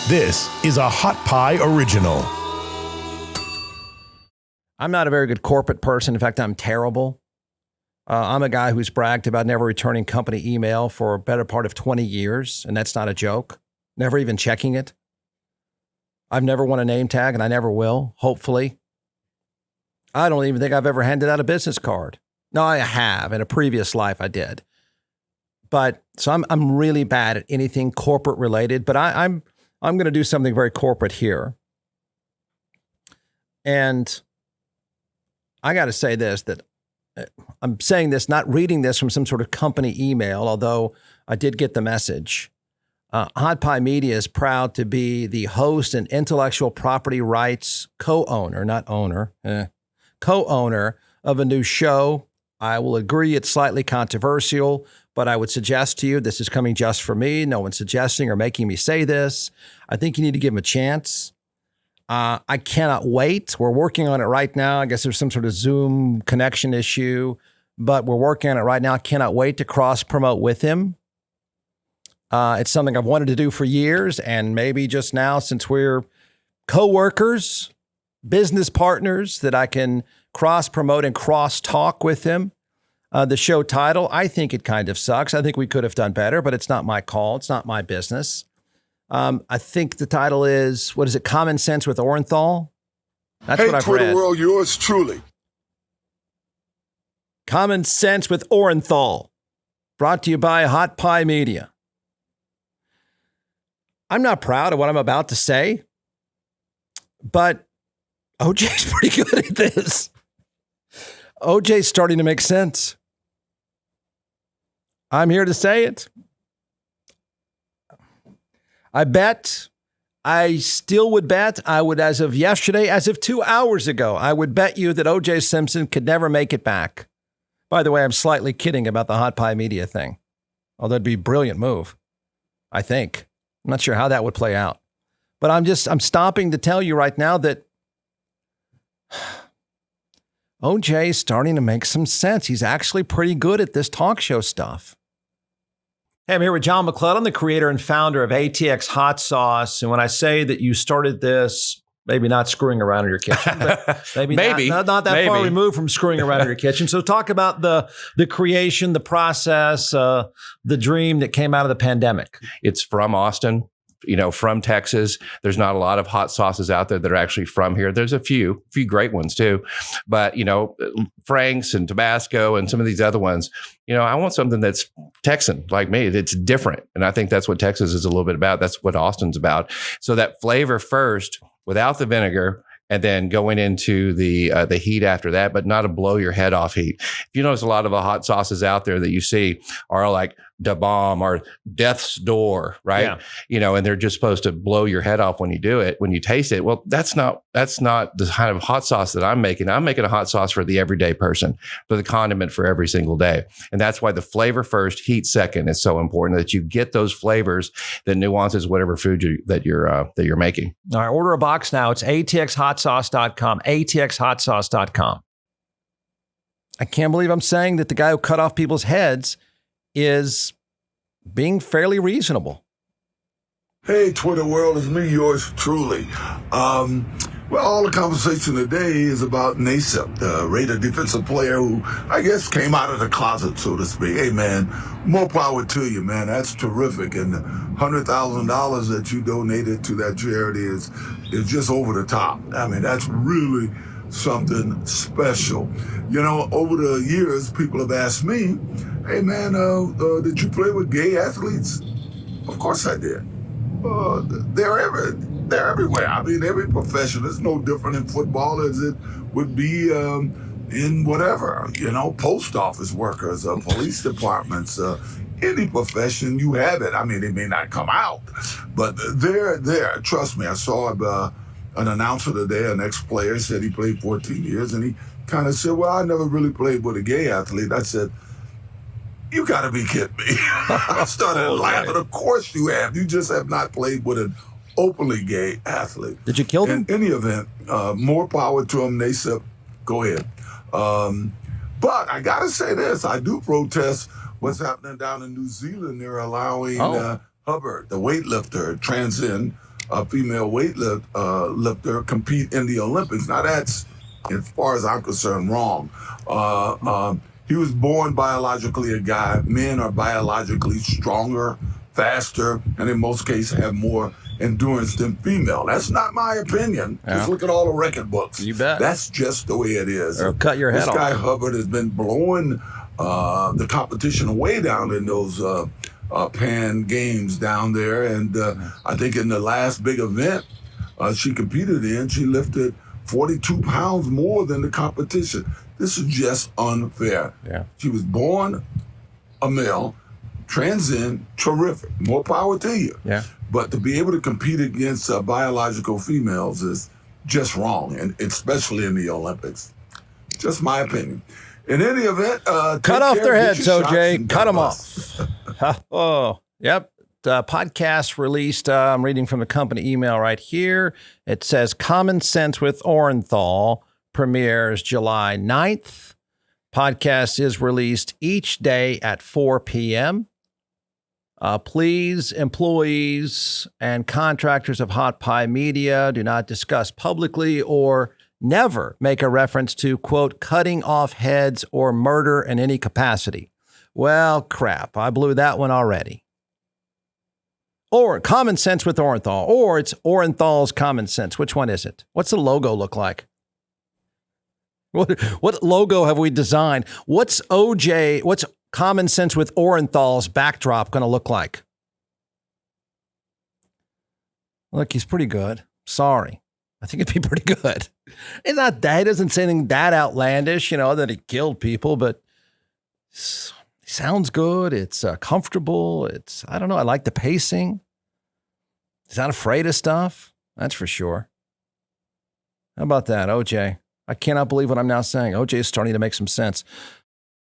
This is a Hot Pie Original. I'm not a very good corporate person. In fact, I'm terrible. I'm a guy who's bragged about never returning company email for a better part of 20 years, and that's not a joke. Never even checking it. I've never won a name tag, and I never will, hopefully. I don't even think I've ever handed out a business card. No, I have. In a previous life, I did. But so I'm really bad at anything corporate related, but I'm going to do something very corporate here. And I got to say this, that I'm saying this, not reading this from some sort of company email, although I did get the message. Hot Pie Media is proud to be the host and intellectual property rights co-owner, not owner, co-owner of a new show. I will agree it's slightly controversial, but I would suggest to you, this is coming just for me. No one's suggesting or making me say this. I think you need to give him a chance. I cannot wait. We're working on it right now. I guess there's some sort of Zoom connection issue, but we're working on it right now. I cannot wait to cross promote with him. It's something I've wanted to do for years, and maybe just now, since we're co-workers, business partners, that I can cross promote and cross talk with him. The show title, I think it kind of sucks. I think we could have done better, but it's not my call. It's not my business. I think the title is, what is it? Common Sense with Orenthal. That's what I've read. Hey, Twitter world, yours truly. Common Sense with Orenthal. Brought to you by Hot Pie Media. I'm not proud of what I'm about to say, but OJ's pretty good at this. OJ's starting to make sense. I'm here to say it. I still would bet, I would, as of yesterday, as of 2 hours ago, I would bet you that OJ Simpson could never make it back. By the way, I'm slightly kidding about the Hot Pie Media thing. Oh, that'd be a brilliant move, I think. I'm not sure how that would play out. But I'm stopping to tell you right now that OJ is starting to make some sense. He's actually pretty good at this talk show stuff. Hey, I'm here with John McClellan, the creator and founder of ATX Hot Sauce. And when I say that you started this, maybe not screwing around in your kitchen, but maybe not that far removed from screwing around in your kitchen. So talk about the creation, the process, the dream that came out of the pandemic. It's from Austin, from Texas. There's not a lot of hot sauces out there that are actually from here. There's a few great ones too. But, Frank's and Tabasco and some of these other ones, I want something that's Texan like me. It's different. And I think that's what Texas is a little bit about. That's what Austin's about. So that flavor first without the vinegar, and then going into the heat after that, but not a blow your head off heat. If you notice, a lot of the hot sauces out there that you see are like Da Bomb or Death's Door, right? Yeah. And they're just supposed to blow your head off when you do it, when you taste it. Well, that's not the kind of hot sauce that I'm making. I'm making a hot sauce for the everyday person, for the condiment for every single day. And that's why the flavor first, heat second is so important, that you get those flavors, the nuances, whatever food that you're making. All right, order a box now. It's atxhotsauce.com, atxhotsauce.com. I can't believe I'm saying that the guy who cut off people's heads is being fairly reasonable. Hey, Twitter world, it's me, yours truly. All the conversation today is about Naismith, the Raider defensive player who, I guess, came out of the closet, so to speak. Hey, man, more power to you, man. That's terrific. And the $100,000 that you donated to that charity is just over the top. I mean, that's really something special. Over the years, people have asked me, hey, man, did you play with gay athletes? Of course I did. They're everywhere. I mean, every profession is no different in football as it would be in whatever, post office workers, police departments, any profession, you have it. I mean, they may not come out, but they're there. Trust me, I saw an announcer today, an ex-player, said he played 14 years, and he kind of said, well, I never really played with a gay athlete. I said, you got to be kidding me. I started laughing. Of course you have. You just have not played with an openly gay athlete. Did you kill them? In any event, more power to them. They said, go ahead. But I got to say this. I do protest what's happening down in New Zealand. They're allowing Hubbard, the weightlifter, transcend female lifter compete in the Olympics. Now that's, as far as I'm concerned, wrong. He was born biologically a guy. Men are biologically stronger, faster, and in most cases have more endurance than female. That's not my opinion. Yeah. Just look at all the record books. You bet. That's just the way it is. Or cut your head This off. guy Hubbard has been blowing the competition way down in those Pan Games down there. And I think in the last big event she competed in, she lifted 42 pounds more than the competition. This is just unfair. Yeah. She was born a male, transcend, terrific. More power to you. Yeah. But to be able to compete against biological females is just wrong, and especially in the Olympics. Just my opinion. In any event, Cut off their heads, OJ. Cut them off. off. Oh, yep. The podcast released, I'm reading from the company email right here. It says Common Sense with Orenthal premieres July 9th. Podcast is released each day at 4 p.m. Please, employees and contractors of Hot Pie Media, do not discuss publicly or never make a reference to, quote, cutting off heads or murder in any capacity. Well, crap. I blew that one already. Or Common Sense with Orenthal, or it's Orenthal's Common Sense. Which one is it? What's the logo look like? What logo have we designed? What's Common Sense with Orenthal's backdrop going to look like? Look, he's pretty good. Sorry. I think it'd be pretty good. It's not that. He doesn't say anything that outlandish, that he killed people, but it sounds good. It's comfortable. I don't know. I like the pacing. He's not afraid of stuff. That's for sure. How about that, OJ? I cannot believe what I'm now saying. OJ is starting to make some sense.